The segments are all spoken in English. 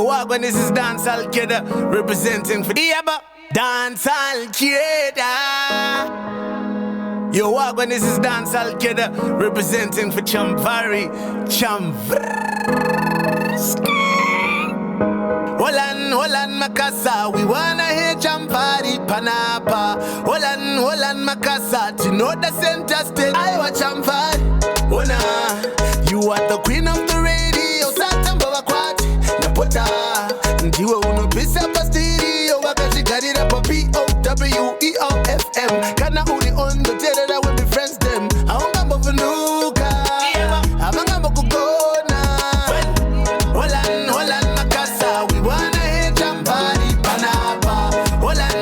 What when this is Dancehall Kid representing for the Dancehall Kid. Yo, what when this is Dancehall Kid representing for Chamvary. Holan Makasa, we wanna hear Chamvary Panapa. Holan Makasa, to know the center stage. I watch Chamvary. Hona, you are the queen of the radio. Satamba Quat, Napota. Ndiwe unopisa pastirio. Wakashikadira pa POWEOFM. Kana uli on the terror that will be friends them. Aongambo Vanuka. Amangambo Kugona. Holan Makasa, we wanna hear Chamvary Panapa. Holan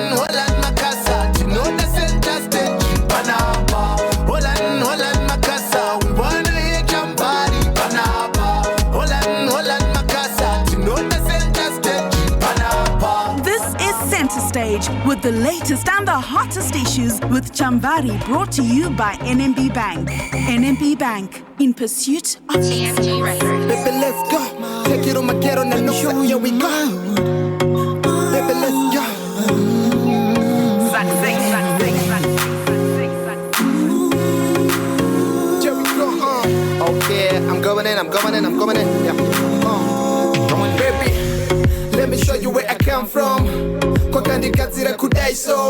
Makasa, to know the center stage Panapa. Holan Makasa, we wanna hear Chamvary Panapa. Holan Makasa, to know the center stage Panapa. This is Center Stage with the latest and the hottest issues with Chamvary, brought to you by NMB Bank. NMB Bank, in pursuit of TMG Records. Baby, let's go. Take it on my ghetto and show you we go. Baby, let's go. Jericho, okay, I'm going in. Yeah. Baby, let me show you where I come from. Kokandi katsira kudai so.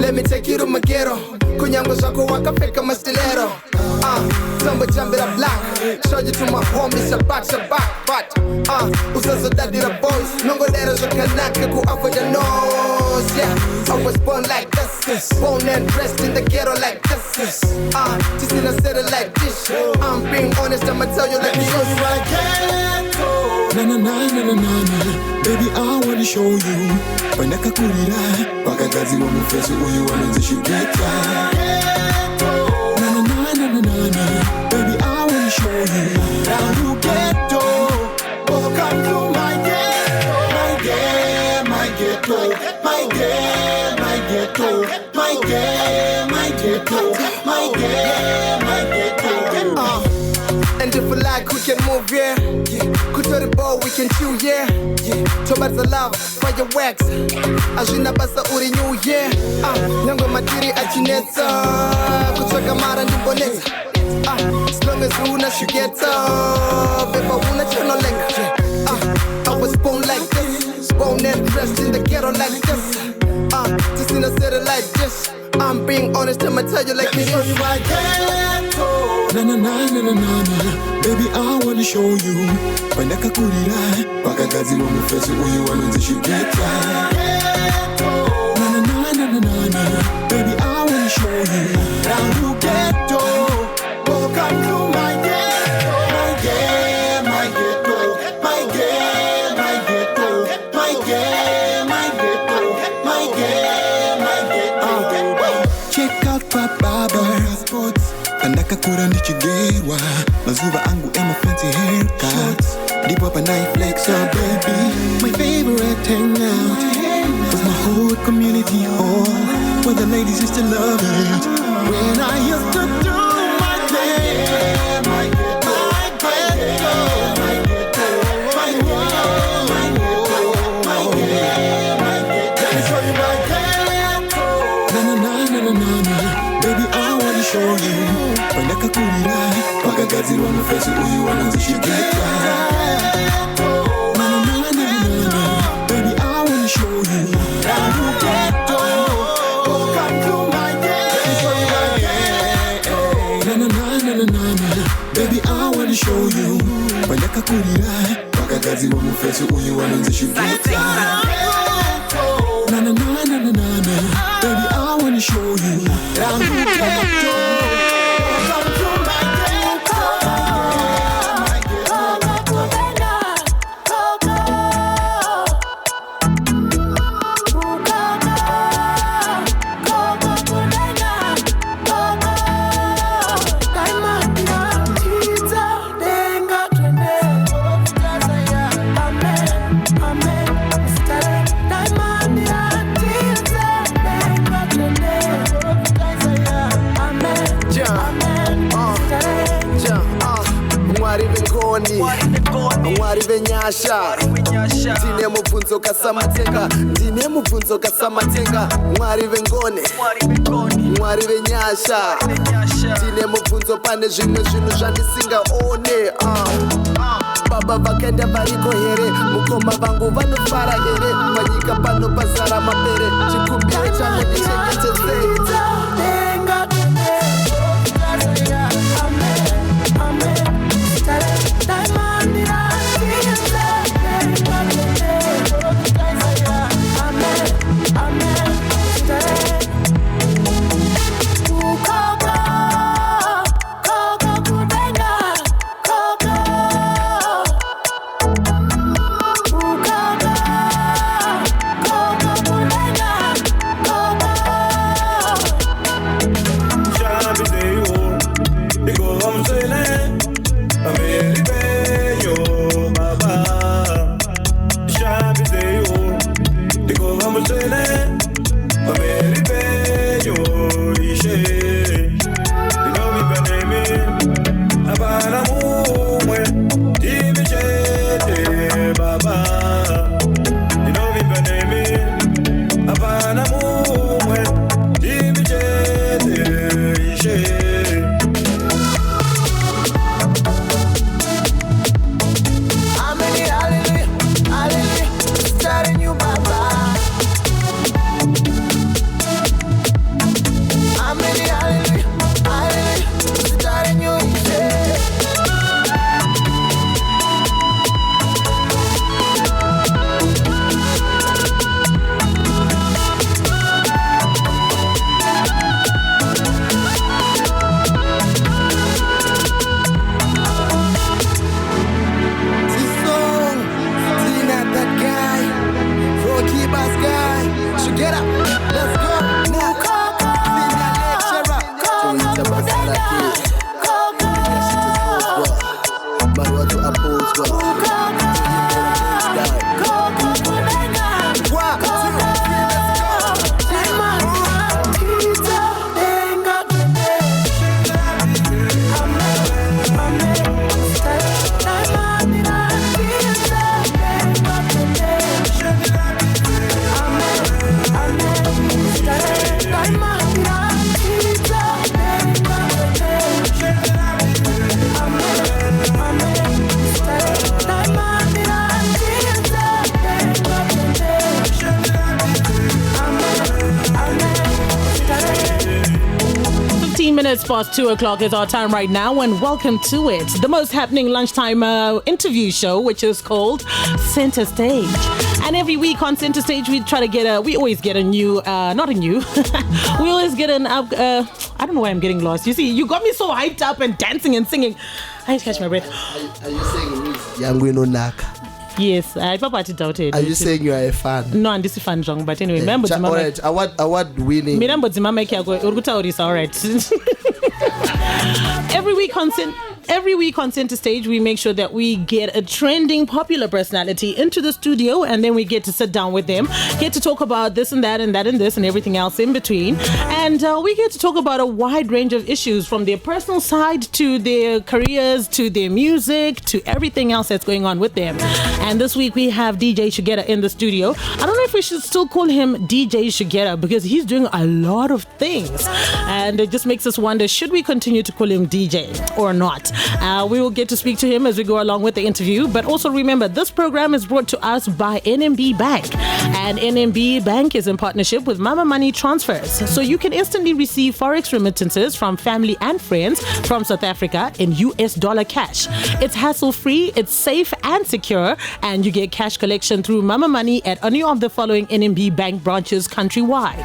Let me take you to my ghetto. Kunyango zako wakafeka mastilero. Samba jambira black. Show you to my homies, Shabak. But, usazo daddy the boys. Nongo lera zokanaka ku up with the nose. Yeah, I was born like this. Born and dressed in the ghetto like this. Just in a city like this. I'm being honest, I'ma tell you, let me show you what I can. Na. Baby, I wanna show you. Pandaka kurira, wakagazi wa mufesu uyu wananzi Shugeta. Na. Baby, I wanna show you. Down to ghetto, welcome to my ghetto. My ghetto. And if we like, we can move, yeah. Could to the ball, we can chew, yeah. Tomato love, fireworks. Ajina basa uri new, yeah. Nyango matiri achineta. Kutoka mara ndiboneta. As long as una Shugeta. Beba una chano lenga. I was born like this. Born and dressed in the ghetto like this. Just in a city like this. I'm being honest, I'ma tell you like this. Na. Baby, I wanna show you. Pandaka kurira, wakagazi wa mufesu uyu wananzi Shugeta. Na. Baby, I wanna show you. Down to ghetto, welcome to my ghetto. Check out my barbers. Pandaka kura ndichigerwa. Mazuva angu ema fancy haircuts. Deep up and I flex up, baby. My favorite hangout was my whole community hall, where the ladies used to love it. When I used to do my thing. My ghetto. Baby, I wanna show you. Pandaka kurira, wakagazi wa mufesu uyu wananzi Shugeta. Na. Baby, I wanna show you. Down to ghetto, welcome to my ghetto. Na. Baby, I wanna show you. Pandaka kurira, wakagazi wa mufesu uyu wananzi Shugeta. Na. Baby, I wanna show you. Down to ghetto, welcome to my ghetto. Mwari venyasha Tine mubvunzo kasamatenga Tine mubvunzo kasamatenga Mwari vengone Mwari venyasha Tine mubvunzo pane zvimwe zvinhu zvandisingaone Baba vakaenda variko here Mukoma vangu vanofara here Panyika pano pazara mapere Chikumbiro changu ndichengetedze Past 2 o'clock is our time right now, and welcome to it, the most happening lunchtime interview show, which is called Center Stage. And every week on Center Stage, we always get a new, not a new, we always get an up. I don't know why I'm getting lost. You see, you got me so hyped up and dancing and singing. I need to catch my breath. Are you saying Yanguino Naka? Yes, I probably doubted. Are you saying you are a fan? No, I'm just a fan, wrong. But anyway, remember, alright, award winning. Remember, alright. Every week on Center Stage, we make sure that we get a trending popular personality into the studio, and then we get to sit down with them, get to talk about this and that and that and this and everything else in between. And we get to talk about a wide range of issues, from their personal side to their careers to their music to everything else that's going on with them. And this week we have DJ Shugeta in the studio. I don't know if we should still call him DJ Shugeta, because he's doing a lot of things, and it just makes us wonder, should we continue to call him DJ or not? We will get to speak to him as we go along with the interview. But also remember, this program is brought to us by NMB Bank, and NMB Bank is in partnership with Mama Money Transfers, so you can instantly receive forex remittances from family and friends from South Africa in US dollar cash. It's hassle-free, it's safe and secure, and you get cash collection through Mama Money at any of the following NMB Bank branches countrywide.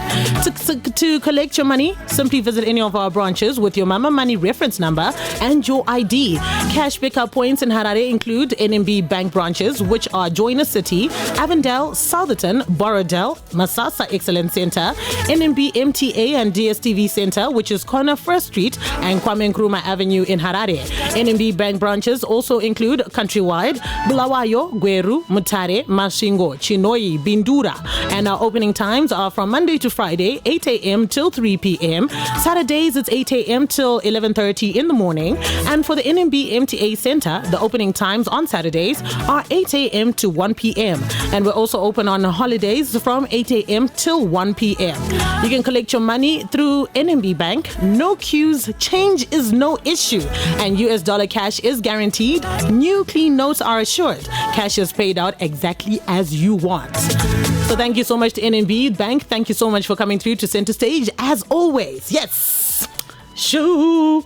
To collect your money, simply visit any of our branches with your Mama Money reference number and your ID. Cash pickup points in Harare include NMB Bank branches, which are Joiner City, Avondale, Southerton, Borodale, Masasa Excellence Center, NMB MTA and DSTV Center, which is Corner First Street and Kwame Nkrumah Avenue in Harare. NMB Bank branches also include countrywide, Bulawayo, Gweru, Mutare, Mashingo, Chinoi, Bindura, and our opening times are from Monday to Friday, 8 a.m. till 3 p.m. Saturdays, it's 8 a.m. till till 11:30 in the morning. And for the NMB MTA Center, the opening times on Saturdays are 8 a.m. to 1 p.m. And we're also open on holidays from 8 a.m. till 1 p.m. You can collect your money through NMB Bank. No queues, change is no issue. And US dollar cash is guaranteed. New clean notes are assured. Cash is paid out exactly as you want. So thank you so much to NMB Bank. Thank you so much for coming through to Center Stage as always. Yes. Shugeta.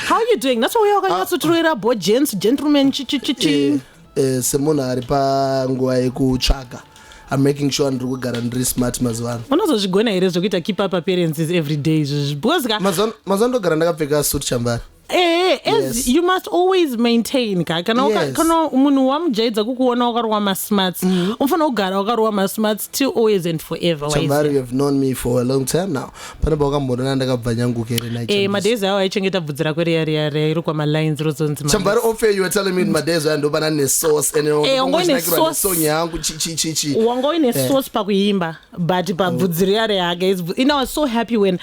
How are you doing? That's what we are going to do about boy gentlemen. Mumhari pa nguva yekutsvaga. I'm making sure ndiri kugara ndiri smart mazuva ano. Unozozvigona here zvokuita keep up appearances every day because mazuva ndogara ndakapfeka suit Chamvary. Yes. You must always maintain kana munhu wamujaidza kukuona wakarowa masmarts unofana kugara wakarowa masmarts till always and forever. Chamvary, you have known me for a long time now. Pane pawakamboona ndakabva nyanguke ere madezi awo aichengeta bvudzi rako riya iri kwamalines rozonzi Chamvary ofe you were telling me madezi andopana nesauce and song yangu chichichichi wanga uine sauce pakuimba but pabvudzi riya reyake. I was so happy when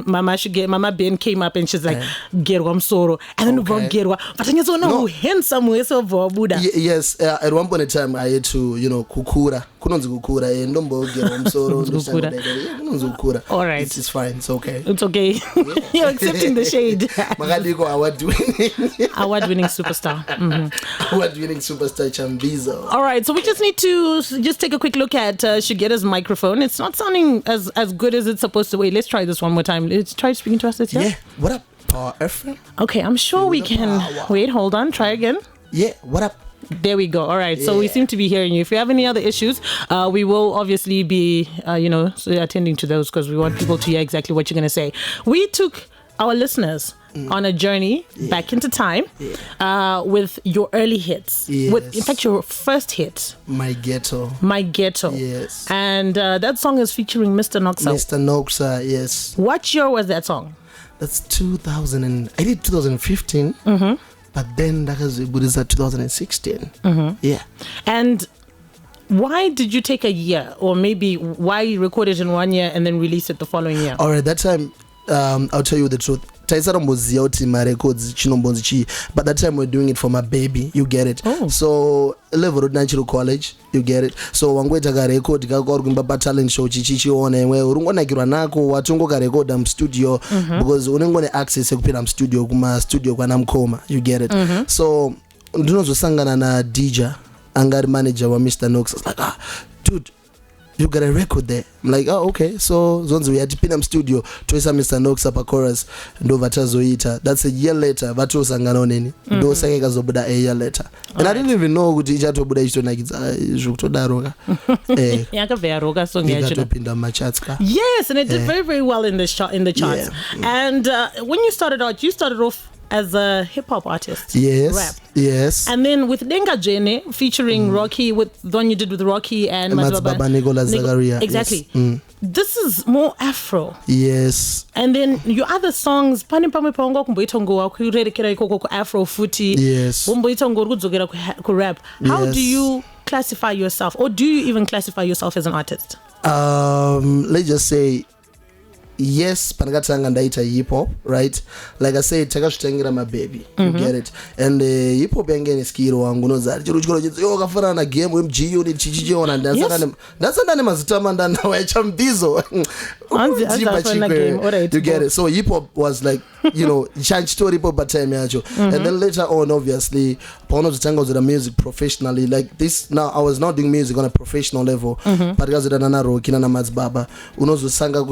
Mama Ben came up and she's like gerwa musoro and then ubva gerwa vatanyatsoona handsome wese wabva wabuda. Yes, at one point in time I had to kukura kunonzi kukura ndombogerwa musoro kunonzi kukura. All right, it's fine, it's okay. You're accepting the shade. Makadiko award-winning superstar. Award-winning superstar Chambizo. All right, so we just need to just take a quick look at Shugeta's microphone. It's not sounding as good as it's supposed to. Wait, let's try this one more time. Let's try speaking to us. Yeah, what up? Power FM. Okay, I'm sure we can. Wait, hold on. Try again. Yeah, what up? There we go. All right. Yeah. So we seem to be hearing you. If you have any other issues, we will obviously be, attending to those because we want people to hear exactly what you're going to say. We took our listeners on a journey back into time with your early hits. Yes. In fact, your first hit. My Ghetto. Yes. And that song is featuring Mr. Noxa. Mr. Noxa, yes. What year was that song? That's 2015. But then that was 2016. Yeah. And why did you take a year, or maybe why you recorded in 1 year and then release it the following year? All right, that time, I'll tell you the truth. Taisaramboziya kuti my records chinombonzi chi, but that time we're doing it for my baby, you get it. So level of natural college, you get it. So wangweta ka record kakwauri kuimba talent show chichichiona imwe uringonakirwa nako watongo ka record am studio because unengone access ekupinda am studio kuma studio kwana mkoma, you get it. So ndinozosangana na DJ angari manager wa Mr. Nox, like dude, you got a record there. I'm like, oh, okay. So zonzi we had to pin am studio toisa Mr. Nox up a chorus ndo vatazoita. That's a year later vatosangana neni ndo sake kazobuda a year later. And I didn't even know kuti ichatobuda ichitonakidza zvokutodaroka yakabveyaroka song yacho ikatopinda mumacharts ka. Yes, and it did very, very well in the charts. And when you started off as a hip-hop artist. Yes. Rap. Yes. And then with Denga Jene featuring Rocky, with the one you did with Rocky and Matsbaba Nicolas Zagaria. Exactly. Yes. This is more Afro. Yes. And then your other songs, Pani Pame Pongo kumboitongo wa kurerekera ikoko Afro futi. Yes. Kumboitongo kudzogera ku rap. How do you classify yourself, or do you even classify yourself as an artist? Let's just say yes, panakatanga ndaita hip hop, right? Like I said, takazvitengera my baby, you get it. And hip hop yange ni skill wangu nozari chiro chikoro kafana na game MG unit chichichiona ndatsana ne mazita mandana wa Chambizo. You get it. So hip hop was like, change story hip hop time yacho. And then later on, obviously, paunozotanga with the music professionally like this. Now I was not doing music on a professional level. Patikazoda na Rocky na Madzbaba unozosanga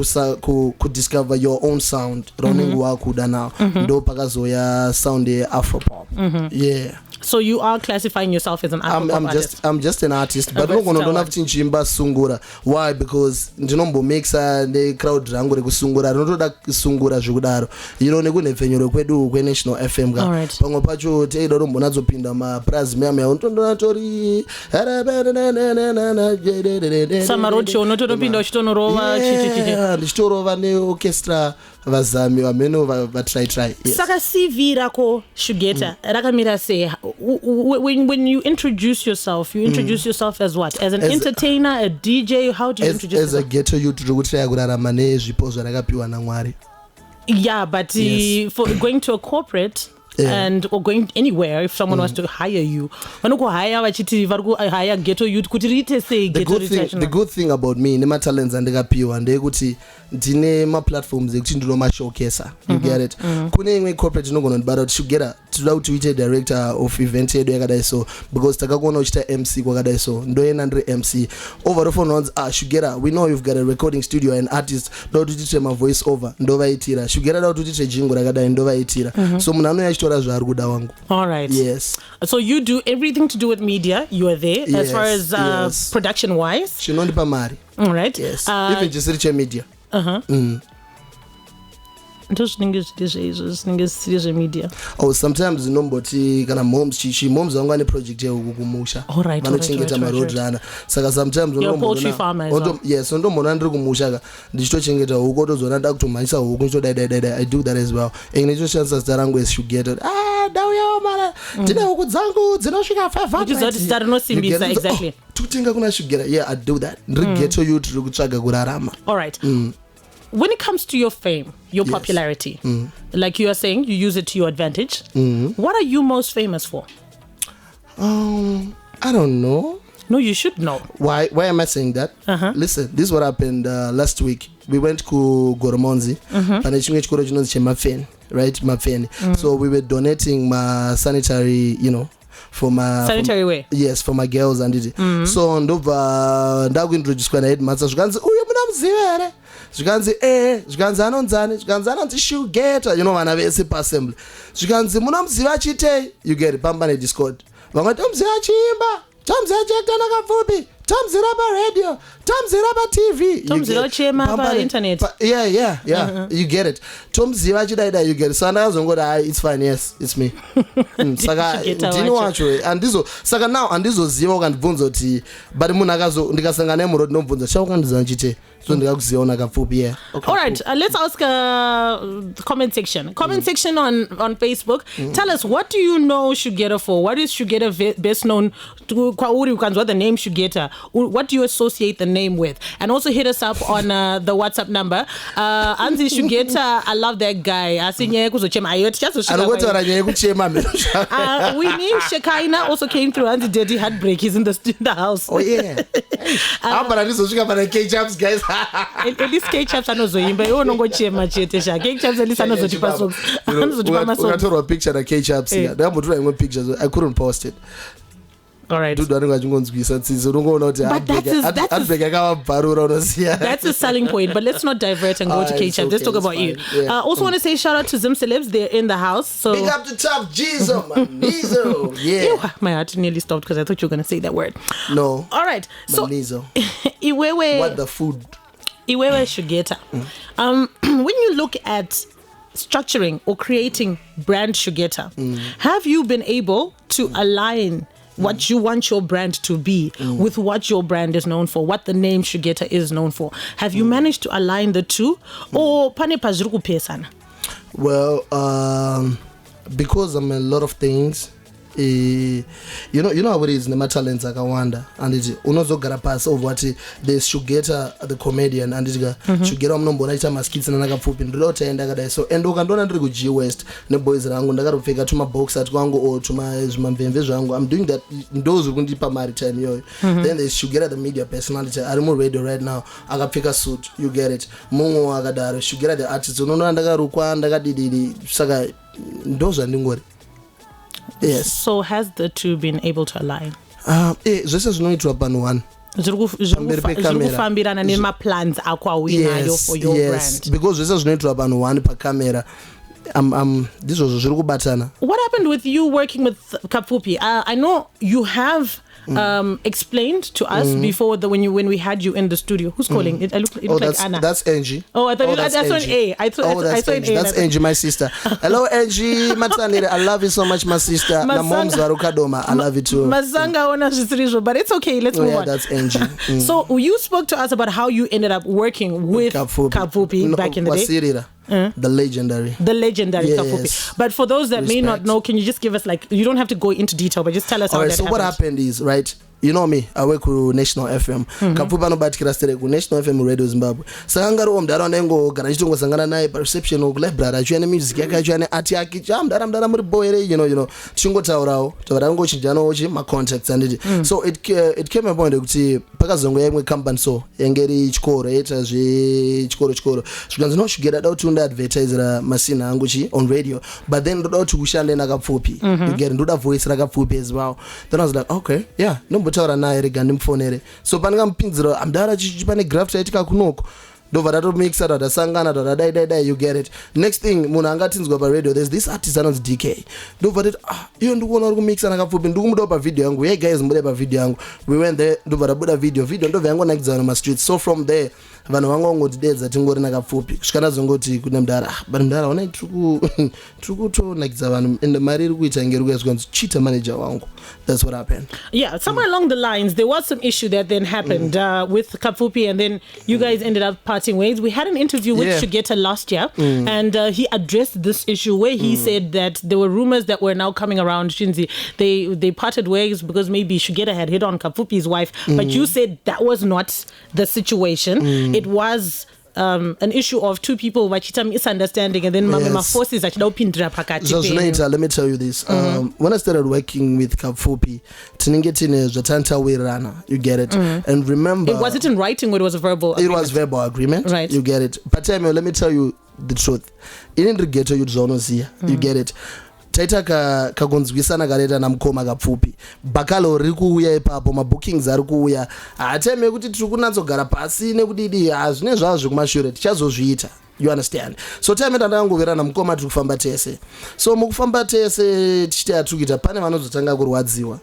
could discover your own sound running wakuda now ndo pakazoya sound ya Afro pop. Yeah. So you are classifying yourself as an Afro artist? I'm just an artist, but don't have to chimba sungura. Why? Because ndinombo mixa the crowd rangu rekusungura rinotoda sungura zvekudaro nekune venyu kwedu kwe National FM ka pamwe pacho teida rombo nazopinda ma prize meme untondona tori Summer road show unotonopinda uchitonorowa ndichitorova ne orchestra vazami vameno vatry yes. Saka CV rako Shugeta rakamira sei when you introduce yourself yourself as what, as an entertainer, a DJ, how do you introduce yourself? As a ghetto youth rikutraya kurarama nezvipo zvarakapiwa naMwari. Yeah, but for going to a corporate and or going anywhere, if someone wants to hire you, hire ghetto youth. The good thing about me, nema talents andikapiwa ndekuti ndine ma platforms ekuti ndinoma showcase. You get it? Kune imwe corporate inogona ndibata kuti Shugeta toda kuti uite director of event yedu yakadai so, because takakuona uchita MC kwakadai so, ndoenda ndiri MC. Over the phone once, Shugeta, we know you've got a recording studio and artist, ndoda kuti tiite ma voice over, ndovaitira. Shugeta ndoda kuti tiite jingle rakadai, ndovaitira. So munhu anouya achitora zvaari kuda wangu. All right. Yes. So you do everything to do with media. You are there as far as production wise. Chinondipa mari. All right. Yes. Even just reach media. Media. Oh, sometimes nomboti kana moms wangu ane project yeku kumusha. Vanochengeta maroad runner. Saka sometimes yes, ndombona ndiri kumusha ka ndichitochengeta huko tozona ndakutomhanyisa huko nchitodai. I do that as well. Nechitoshandisa zita rangu as Shugeta. Dauya mara. Ndine huko dzangu dzinosvika 500. Which is that start nosimbisa exactly. Tukutenga kuna Shugeta. Yeah, I do that. Ndiri ghetto youth tiri kutsvaga kurarama. All right. When it comes to your fame, your popularity, like you are saying, you use it to your advantage. What are you most famous for? I don't know. No, you should know. Why am I saying that? Listen, this is what happened last week. We went to Goromonzi, right? So we were donating my sanitary, for my sanitary way. Yes, for my girls and it. So ndobva ndakuintroduce kana head master zvikanzi uyo munamuziva here. Zvikanzi anonzi Shugeta, vana vese paassembly. Zvikanzi munamuziva chitei, you get it, pamba neDiscord. Vangati muziva chiimba, tamuziva chekta naKapfupi, tamuziva radio, tamuziva TV, tamuziva chema pa internet. Yeah. You get it. Tamuziva chidaida, you get it. So andakazongoti it's fine, yes, it's me. Saka ndini wacho andizo saka now andizoziva ukandibvunza kuti but munhu ndikasangana nemuroad ndinobvunza chaukandizana chitei. So yeah. All right, let's ask the comment section. Comment section on Facebook. Tell us, what do you know Shugeta for? What is Shugeta best known to? What the name Shugeta? What do you associate the name with? And also hit us up on the WhatsApp number. Anzi Shugeta, I love that guy. Winnie Shekaina also came through. Anzi Daddy Heartbreak. He's in the house. Oh yeah. Guys. At least K-chaps anozoimba iwo nongochema chete sha K-chaps at least anozotipa songs ukatorwa picture na K-chaps ndakambotora imwe picture I couldn't post it. All right. Dude wanenge achingonzwisa tsizo unongoona kuti heartbreak yakavabharura unoziya. That's a selling point, but let's not divert and go to K-chaps. Okay, let's talk about you. Yeah. Also want to say shout out to Zim Celebs. They're in the house. So big up to Top Jizo, Manizo. Yeah. My heart nearly stopped because I thought you were going to say that word. No. All right. So Manizo. What the food? Iwewe Shugeta. When you look at structuring or creating brand Shugeta, have you been able to align what you want your brand to be with what your brand is known for, what the name Shugeta is known for? Have you managed to align the two? Or pane paziri kupesana? Well, because I'm a lot of things, you know how it is, nema talents akawanda and it unozogara pasi of what there's Shugeta the comedian and Shugeta mnombona ita maskits na naKapfupi ndirotaenda kadai so and ukandona ndiri ku G West ne boys rangu ndakarupfeka tuma boxers kwangu or tuma zvimamvemve zvangu. I'm doing that ndozo kundipa mari time yoyo. Then there's Shugeta the media personality ari mu radio right now akapfeka suit, you get it, mumwe akadaro Shugeta the artist unoona ndakarukwa ndakadididi saka ndozo ndingori. Yes. So has the two been able to align? Zvese zvinoitwa pano one. Zvirikufambirana nema plans akwawinayo for your brand. Because zvese zvinoitwa pano one pa camera. Ndizvo zviri kubatana. What happened with you working with Kapfupi? I know you have explained to us before when we had you in the studio. Who's calling? It looked like Anna. That's Angie. Oh, I thought that's an A. I saw an A. That's Angie, my sister. Hello, Angie. I love you so much, my sister. My mom's Varukadoma. I love you too. Mazanga ona zvisirizo, but it's okay. Let's move on. That's Angie. So you spoke to us about how you ended up working with Kapfupi back in the day. the legendary yes. Kapfupi. But for those that may not know, can you just give us like, you don't have to go into detail, but just tell us how that happened. What happened is, right, you know me, I work with National FM. Kapfupi anobatikira stere ku National FM Radio Zimbabwe. Saka ngaro mudara nengo kana chitongo sangana naye pa reception ku library achione music yake achione ati yake mudara muri boyere you know chingotaurawo tavango chinjano chi ma contacts and it so it came a point kuti pakazongo yemwe company so yengeri chikoro eta zve chikoro zvikanzi no Shugeta da kuti advertiser masina angu chi on radio, but then ndoda kuti kushande na Kapfupi you get ndoda voice ra Kapfupi as well. Then I was like, okay, yeah, no taura naye rega ndimfonere so pananga mpinziro amdara chichipane graft yaitika kunoko ndobva tatomixer tatasangana tatadai you get it. Next thing munhu angatinzwa pa radio, there's this artist anonzi DK ndobva tati iyo ndikuona uri kumixa naKapfupi ndikumudawo pa video yangu, hey guys mude pa video yangu, we went there ndobva tabuda video ndobva yangonakidzana ma streets. So from there vanhu vangongotidedza tingori naKapfupi kusvika ndazongoti kune mudara but mudara ona tiri kutonakidza vanhu ende mari iri kuita ngeri kuyaiswa chita manager wangu. That's what happened. Yeah, somewhere along the lines there was some issue that then happened with Kapfupi, and then you guys ended up parting ways. We had an interview with Shugeta last year and he addressed this issue where he said that there were rumors that were now coming around Shinzi. They parted ways because maybe Shugeta had hit on Kapfupi's wife, but you said that was not the situation. It was an issue of two people vachita misunderstanding, and then my forces achidapindira pakati. So let me tell you this. When I started working with Kapfupi, tinenge tine zvatantawirana, you get it. And remember, was it in writing or it was a verbal agreement? It was verbal agreement, right? You get it. But let me tell you the truth. In the ghetto you get it. Taita kagonzwisana kareta namukoma Kapfupi bakalo riri kuuya ipapo mabookings ari kuuya ateme kuti tiri kunatsogara pasi nekudidi zvine zvavo zvekumashure tichazozviita, you understand. So time ndandangoverana mukoma tiri kufamba tese, so mukufamba tese tichiti atukita pane vanozotanga kurwadziwa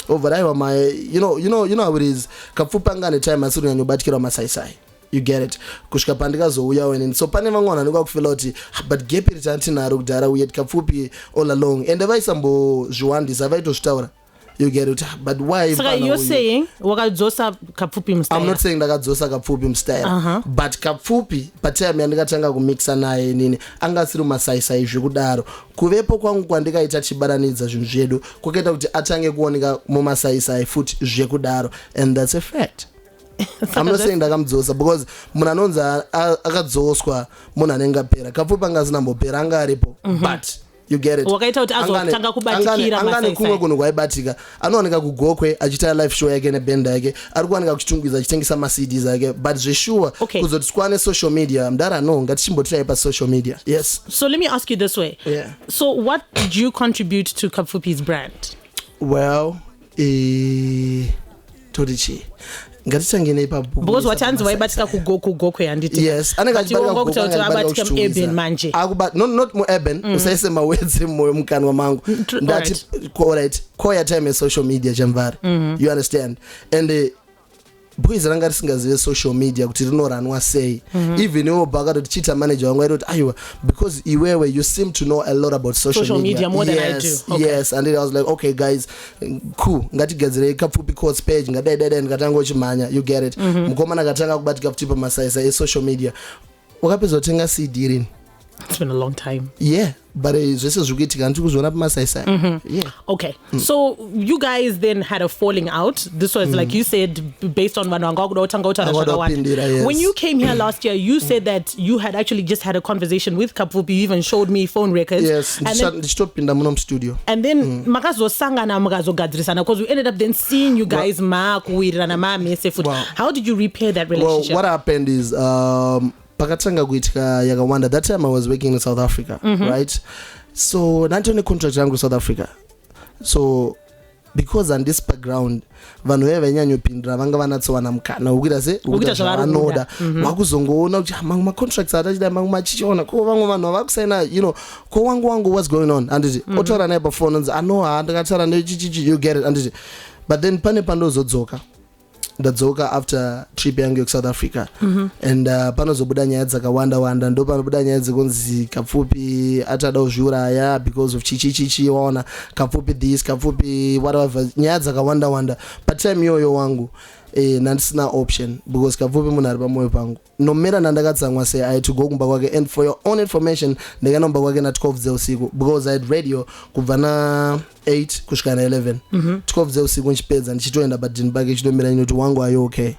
over aiwa you know how it is. Kapfupi angane time asiri kunyanyobatikirwa masaisai, you get it. Kusvika pandikazouya wenini, so pane vamwe vanhu vanenge kufila kuti but gap iri tantinaro kudhara we had Kapfupi all along ende vaisambozviwandisa vaitozvitaura, you get it. But why? So you're saying wakadzosa Kapfupi mstyle? I'm not saying ndakadzosa Kapfupi mstyle, but Kapfupi patime yandikatanga kumixa naye nini angasiri masaisai zvekudaro kuvepo kwangu kwandikaita chibaranidza zvinhu zvedu kwakaita kuti atange kuoneka mumasaisai futi zvekudaro, and that's a fact. I'm not saying ndakamudzosa because munhu anonzi akadzoswa munhu anenge apera. Kapfupi angazinambopera anga aripo, but you get it. Wakaita kuti azotanga kubatikira angane kumwe kunhu kwaibatika, anooneka kugokwe achiita live show yake neband yake, ari kuwanika kuchitungwiza achitengesa ma-CDs ake, but zvesure kuzoti tikwane social media mudara no ngatichimbotirai pa social media. Yes. So let me ask you this way. Yeah. So what did you contribute to Kapfupi's brand? Well, todichi ngatitangene ipapo because watanzi waibatika kugokwe handiti. Yes, anenge achibatika kuti abatika mu-urban manje akuba not mu-urban usaise mawedzi mukanwa mangu ndati alright koya time ya social media Chamvary, you understand, and boys ranga risingazive social media kuti rinoranwa sei. Even iwo baka kuti chita manager wangu aiti aiwa because iwewe you seem to know a lot about social media more than I do. Okay. Yes, and then I was like, okay guys, cool, ngatigadzire Kapfupi course page ngadai ngatanga uchimanya, you get it. Mukomana katanga kubatika kuti pa masaisa social media wakapedza kutenga CD rini. It's been a long time. Yeah, but zvese zvikuitika ndikuzviona pamasaisa. Yeah. Okay. So you guys then had a falling out. This was like you said based on vanhu vanga kudotanga utaura zvakawanda. When you came here last year, you said that you had actually just had a conversation with Kapfupi. You even showed me phone records. Yes. Ndichitopinda muno studio. And then makazosangana mukazogadzirisana because we ended up then seeing you guys makuwirirana mamese futi. How did you repair that relationship? Well, what happened is pakatanga kuitika yakawanda. That time I was working in South Africa, right? So nantone contract yangu South Africa. So because on this background vanhu vevenyanyopindira vanga vanatsowana mukana ukuita se vanoda vakuzongoona kuti mamwe contracts atachida mamwe machichiona ko vamwe vanhu vakusaina, you know, ko wangu what's going on, anditi otaura naye pafone nzi anoha ndakataura nechichichi, you get it, anditi. But then pane pandozodzoka ndadzoka after trip yangu yeku-South Africa, and panozobuda nyaya dzakawanda ndo panobuda nyaya dzekunzi Kapfupi atada kuzviuraya because of chichichichi, waona Kapfupi this Kapfupi whatever, nyaya dzakawanda. But time iyoyo wangu nandisina option because Kapfupi munhu ari pamoyo pangu nomera nandakatsamwa say I had to go kumba kwake, and for your own information ndakanomba kwake na 12 dzeusiku because I had radio kubva na 8 kusvika na 11 12 dzeusiku nchipedza ndichitoenda padini pake chitomira inoti wangu are you okay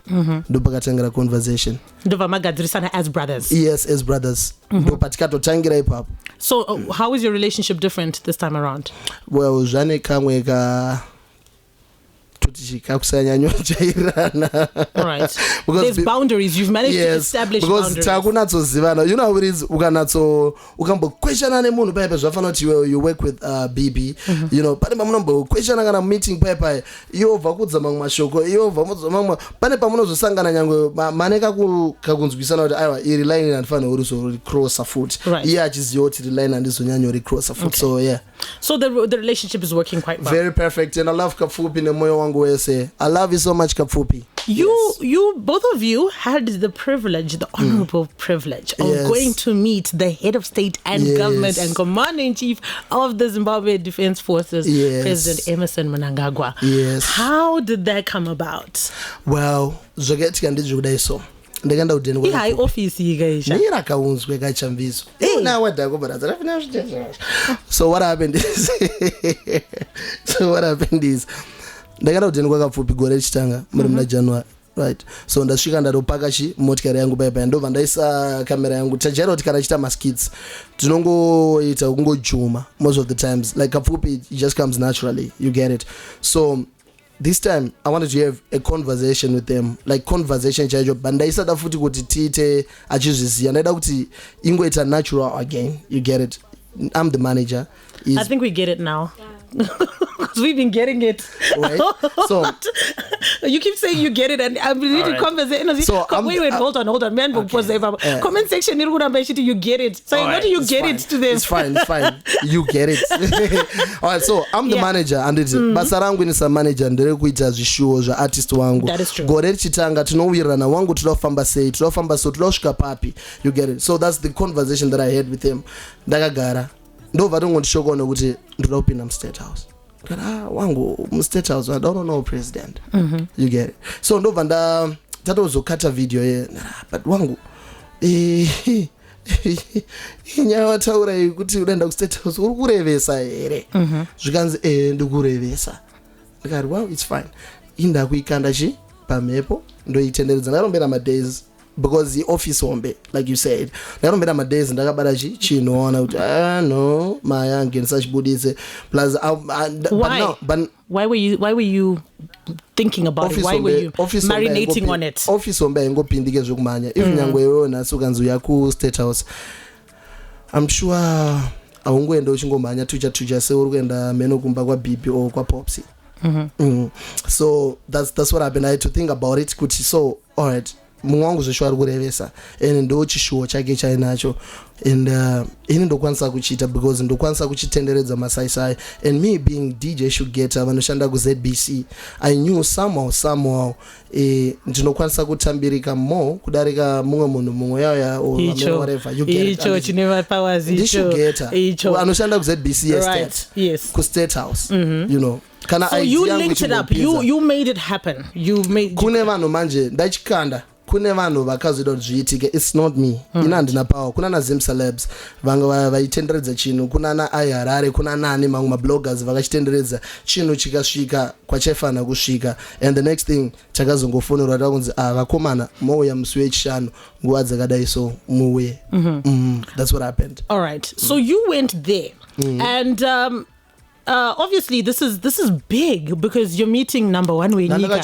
ndo pakatangira conversation ndobva magadzirisana as brothers. Yes, as brothers ndo patikatotangira ipapo. So how is your relationship different this time around? Well, zvane kamwe ka kakusanyanyojairana. All right. There's boundaries. You've managed to establish boundaries. Because takunatsozivana. You know how it is, ukambokweshana nemunhu paipa zvafana kuti you work with BB. You know, pane pamunombokweshana kana meeting paipa yobva kudza mamwe mashoko, yobva mudza mamwe. Pane pamunozosangana nyangwe mane kakunzwisana kuti aiwa iri line andifana uri crosser foot. Iye achiziva kuti iri line andizonyanya uri crosser foot. So yeah. So the relationship is working quite well. Very perfect, and I love Kapfupi nemoyo wangu wese. I love you so much, Kapfupi. You both of you had the privilege, the honorable privilege of going to meet the head of state and government and commander-in-chief of the Zimbabwe Defense Forces, President Emmerson Mnangagwa. Yes. How did that come about? Well, Shugeta ndizvudaiso. Ndakaenda kudeni kwa high office yikaisha. Ndirakaunzwe kachambiso. Una wadako baraza. So what happened is ndakaenda kudeni kwa Kapfupi gore chitanga muri muna January, right? So ndasvika ndadopaka motikari yangu paipa ndobva ndaisa kamera yangu. Tajaira kuti kana chita maskits tinongoita kungojuma most of the times, like Kapfupi, it just comes naturally, you get it. So this time I wanted to have a conversation with them, like conversation chacho, but ndaisada futi kuti tiite achizviziva. Ndaida kuti ingoita natural again, you get it. I'm the manager. I think we get it now. Because we've been getting it. Right. So you keep saying you get it, and I'm really conversation. So wait, hold on. Man, comment section, you get it. So what do you get it to them? It's fine. You get it. All right. So I'm the manager, and it's basarangu ni sa manager. Ndere kuita zvishuwo zva artist wangu. That is true. Gore chitanga tinowirana wangu tinofamba sei, tinofamba so tinosvika papi. You get it. So that's the conversation that I had with him. Ndakagara. Ndobva tongondishokoona kuti ndoda kupinda mu-state house. Wangu mu-state house I don't know president. You get it. So ndobva tatozokata video ye, but wangu inyaya wataura kuti unaenda ku-state house uri kurevesa here. Zvikanzi ndikurevesa. Ndikati wow, it's fine. Inda kuikanda pamhepo ndoitenderedza ndarombera madays because the office hombe, like you said, ndarombera madays ndakabata chinoona kuti no maya ngenisa chibudise plus why were you thinking about it? Why were you marinating on it? Office hombe ingopindike zvokumanya even nyangwe yona sukanzu yaku state house, I'm sure aungoenda uchingomhanya tucha seuri kuenda meno kumba kwa BP or kwa Popsy. So that's what happened. I had to think about it kuti so all right, munhu wangu zvesho ari kurevesa and ndo chishuwo chake chainacho, and ini ndokwanisa kuchita because ndokwanisa kuchitenderedza masaisai, and me being DJ Shugeta vanoshanda kuZBC, I knew somehow ndinokwanisa kutambirika more kudarika mumwe munhu mumwe yaya or whatever, you get icho chine mapowers icho anoshanda kuZBC yes ku state house, you know. So you linked it up, you made it happen. Kune vanhu manje ndachikanda, kune vanhu vakazoita kuti zviitike. It's not me. Ina handina power. Kuna na Zim celebs vanga vaitenderedza chinhu, kuna na Harare, kuna nani mamwe mabloggers vakachitenderedza chinhu chikasvika kwachaifanira kusvika, and the next thing chakazongofonerwa takunzi vakomana mouya musi wechishanu nguva dzakadai so muuye. That's what happened. All right. So you went there and obviously this is big because you're meeting number one way Nika.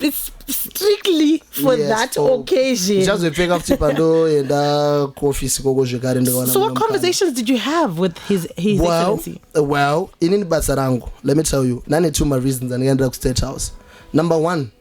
It's strictly for that occasion. So what conversations did you have with his excellency? Well, in Basarango, let me tell you, 92 my reasons and ended up State House. Number one,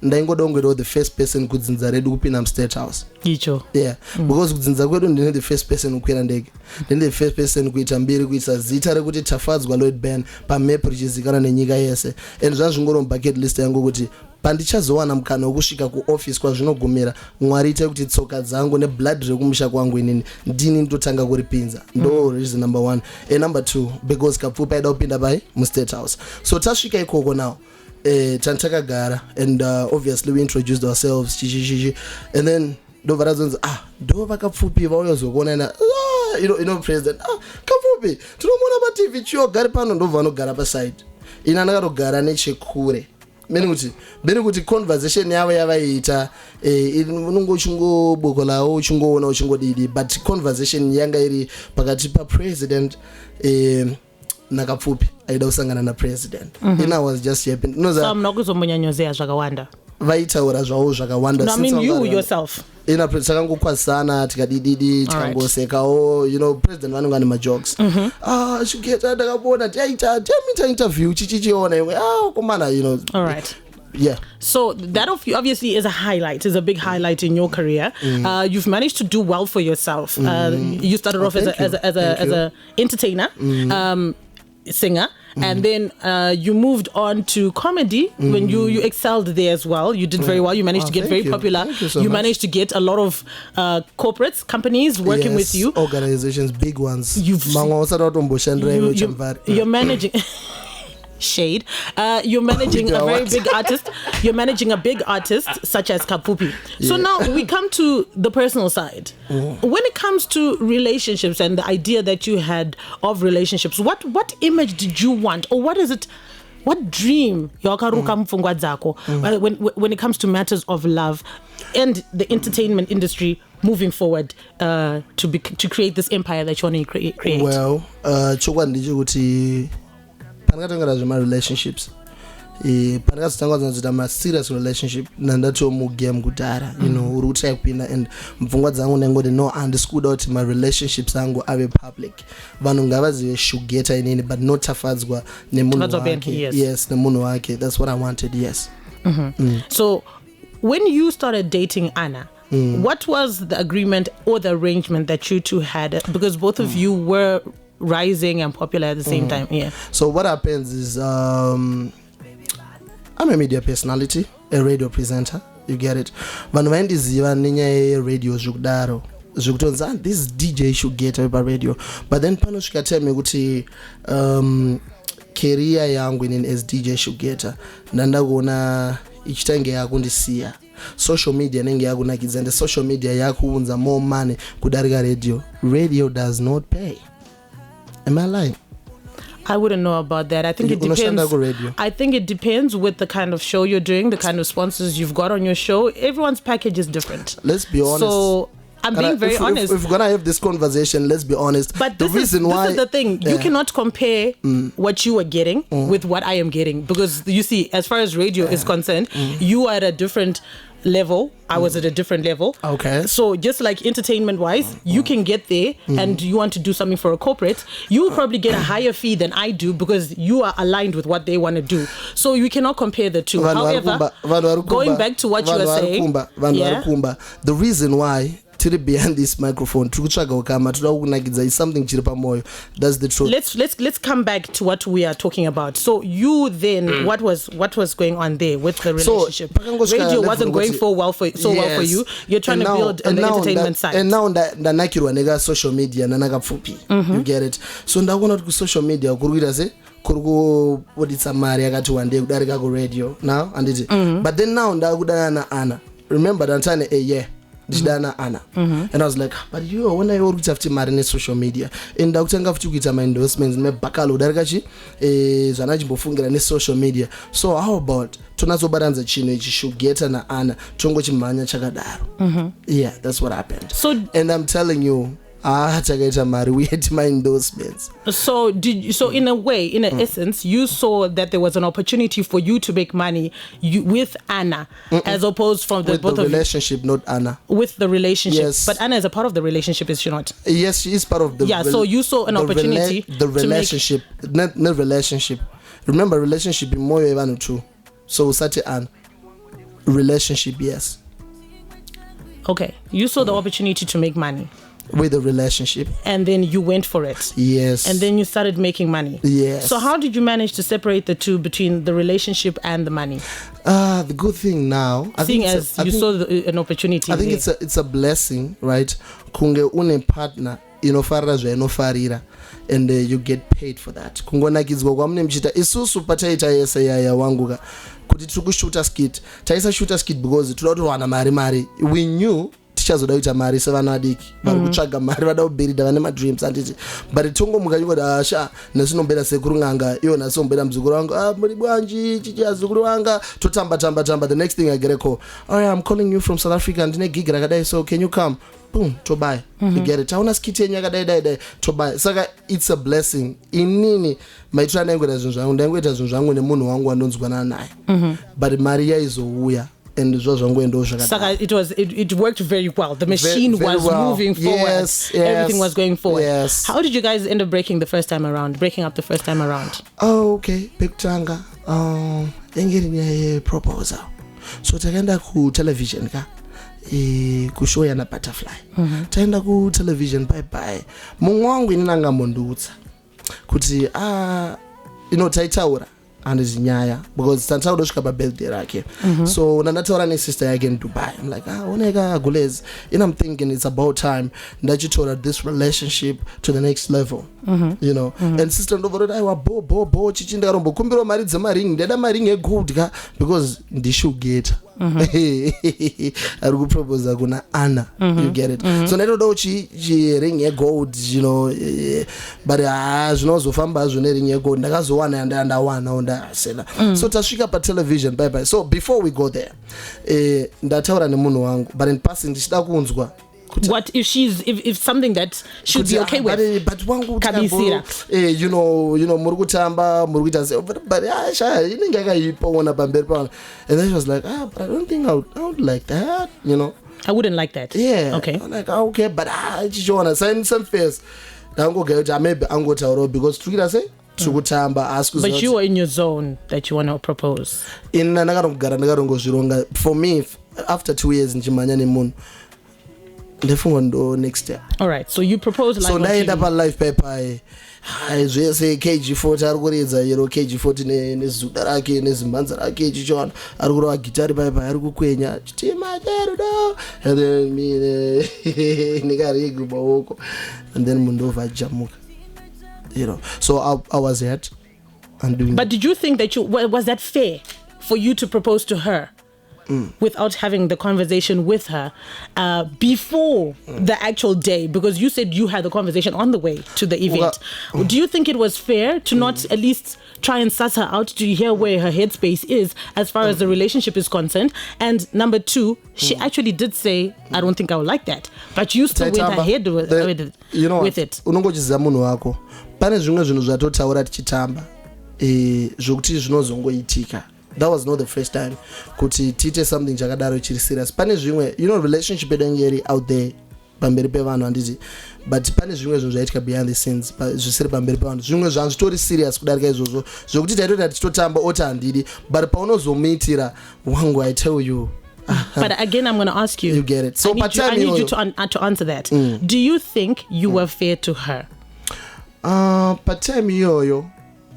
ndaingodongwera the first person kudzinza redu kupinda mu-state house icho. Yeah, because kudzinza kwedu ndine the first person kukwira ndege, ndine the first person kuita mbiri, kuita zita rekuti tafadzwa Lloyd Ben pamap richizikana nenyika yese, and zvazvingoro bucket list yangu kuti pandichazowana mukana wokusvika kuoffice kwazvinogumira Mwari ite kuti tsoka dzangu neblood rekumusha kwangu inini ndini ndotanga kuripinza ndo reason number 1 and number 2 because Kapfupi aida kupinda pai mu-State House so tasvika ikoko now tantakagara and obviously we introduced ourselves and then ndobva razonzi ndo vakapfupi vauyozokuona you know president Kapfupi tinomona pa TV chiogari pano ndobva vanogara paside ina ndakatogara nechekure meni kuti conversation yavo yavaiita unongo uchingobokola uchingoona uchingodidi but conversation yanga iri pakati pa president nakapfupi aida kusangana na president ina was just happened so mnakuzomonyanyozea zvakawanda vaitaura zvavo zvakawanda I mean you yourself ina takangokwazisana tikadididi tikangosekawo you know president vanonga ane majokes Shugeta ndakabona taita interview chichichiona imwe komana you know all right yeah so that obviously is a highlight, is a big highlight in your career. You've managed to do well for yourself. You started off as a entertainer, singer, and then you moved on to comedy when you excelled there as well. You did very well. You managed to get very popular. You managed to get a lot of corporates, companies working with you. Organizations, big ones. You're managing shade. You're managing a very big artist. You're managing a big artist such as Kapfupi. So now we come to the personal side. When it comes to relationships and the idea that you had of relationships, what image did you want, or what is it? What dream when it comes to matters of love and the entertainment industry moving forward to create this empire that you want to create? Well, panakatangana zvema relationships panakatanga zita ma serious relationship nandato mu game kudara you know uri kutry kupinda and mvungwa dzangu nengode no understood out my relationships angu ave public vanhu ngavazive Shugeta inini but not tafadzwa nemunhu wake. Yes nemunhu wake. That's what I wanted. Yes. So when you started dating Anna, what was the agreement or the arrangement that you two had, because both of you were rising and popular at the same time? Yeah. So what happens is I'm a media personality, a radio presenter. You get it. Vanhu vaindiziva nenyaya radio zvekudaro zvekutonzi this is DJ Shugeta pa radio, but then panosvika time yekuti career yangu inini as DJ Shugeta ndandakuona ichitange yakundisiya. Social media nenge yakunakidza and social media yakuunza more money kudarika radio. Radio does not pay. Am I lying? I wouldn't know about that. I think it depends. I think it depends with the kind of show you're doing, the kind of sponsors you've got on your show. Everyone's package is different. Let's be honest. So I'm being very honest. If we're gonna have this conversation, let's be honest. But this is the thing. You cannot compare what you are getting with what I am getting, because you see, as far as radio is concerned, you are at a different level. I was at a different level. Okay. So just like entertainment wise, you can get there and you want to do something for a corporate, you will probably get a higher fee than I do because you are aligned with what they want to do. So you cannot compare the two. However, going back to what you were saying, the reason why behind this microphone is something. That's the truth. Let's come back to what we are talking about. So you then what was going on there with the relationship? So, radio wasn't going well for you. You're trying to build on the entertainment side. And now ndanakirwa nega social media nanakapfupi. You get it. So ndakuona kuti social media kuruita se kurikubuditsa mari yakati wande kudarika ku radio now anditi. But then now ndakudana na Anna. Remember dantane Dana Anna. And I was like, but you when I always have to marry social media and ndakutanga futhi kuita my endorsements me bakalo darikachi zvanachimbofungira ne social media. So how about tunazobaranza chino ichi Shugeta na Anna tongochimhanya chakadaro. Yeah, that's what happened. So and I'm telling you, takaita mari, we had my endorsements. So in a way, in an essence, you saw that there was an opportunity for you to make money with Anna, as opposed from with both the of relationship, not Anna. With the relationship, yes. But Anna is a part of the relationship, is she not? Yes, she is part of the. Yeah, so you saw an opportunity. The relationship, not relationship. Remember, relationship is more than two. So such an relationship, yes. Okay, you saw the opportunity to make money. with the relationship. And then you went for it. Yes. And then you started making money. Yes. So how did you manage to separate the two between the relationship and the money? The good thing now, Seeing as you saw an opportunity. I think it's a blessing, right? Kunge une partner inofarira zvainofarira and you get paid for that. Kungonakidzwa kwamune mchita isusu pataita yese yaya wanguka kuti tiri kushuta skit. Taisa shuta skit because toda kuwana mari. We knew tichazoda kuita mari sevana vadiki vari kutsvaga mari vada kubuilda vane madreams anditi but tongomuka chingoti sha nesinombera sekuru ng'anga iwo nasombera muzukuru wangu muri bwanji chichazukuru wanga totamba the next thing I get a call, all right, I'm calling you from South Africa ndine gig rakadai, so can you come? Boom, tobai. You get it. Tauna skit yenyu yakadai tobai. Saka it's a blessing. Inini maitira ndaingoita zvinhu zvangu ndaingoita zvinhu zvangu nemunhu wangu wandonzwanana naye but Maria izouya. And it worked very well. The machine was moving forward. Yes. Everything was going forward. Yes. How did you guys end up breaking up the first time around? Oh, okay. Pekutanga. Engiri proposal. So takaenda ku television ka. Kushow yana butterfly. Taenda ku television bye. Mungu wangu inanga mondutsa. Kuti taitaura. And it's nyaya because tantaura kusvika birthday rake. So nandataura nesister yake in Dubai. I'm like, oneka gulezi. And I'm thinking it's about time ndachitora this relationship to the next level. You know. And sister ndovoroti aiwa bo chichi ndakarombo kumbiro mari dzemaring ndada maring egold ka because ndishugeta. Ari kupropose kuna Anna. You get it. So ndatoda uchi ring egold, you know, but zvinozofamba zvine ring egold ndakazowana ndawana so tasvika pa television bye. So before we go there ndataura nemunhu wangu but in passing ndichida kunzwa what if something that should be okay with but wangu kabisira you know muri kutamba muri kuita but inenge yakaipaona pamberi pano and then she was like but I don't think I would like that, you know. I wouldn't like that. Yeah. Okay. I'm like okay but chichona some face ndangogaya maybe angotaura because tukira say but you were in your zone that you want to propose. For me, after 2 years nchimanya nemunhu ndefunga ndo next year. All right, so you proposed live. So ndaenda pa live paper zvese KG40 ari kuredza yero KG40 nezuda rake nezimhanza rake chichona ari kurova gitari paper ari kukwenya chitima cherudo and then me nikarigi maoko and then mundova jamuka. You know, so I was hurt and doing. But did you think that was that fair for you to propose to her without having the conversation with her before the actual day? Because you said you had the conversation on the way to the event. Do you think it was fair to not at least try and suss her out to hear where her headspace is as far as the relationship is concerned? And number two, she actually did say, I don't think I would like that. But you still went ahead with it. Unongochiziva munhu wako. Pane zvimwe zvinhu zvatotaura tichitamba zvokuti zvinozongoitika. That was not the first time kuti tiite something chakadaro chiri serious. Pane zvimwe, you know, relationship edangeri out there pamberi pevanhu handiti, but pane zvimwe zvinhu zvaitika behind the scenes zvisiri pamberi pevanhu, zvimwe zvanhu zvitori serious kudarika izvozvo zvokuti taitoti tichitotamba oti handidi, but paunozomuitira wangu I tell you. But again, I'm going to ask you. You get it. So I need you to answer that. Do you think you were fair to her? Patime iyoyo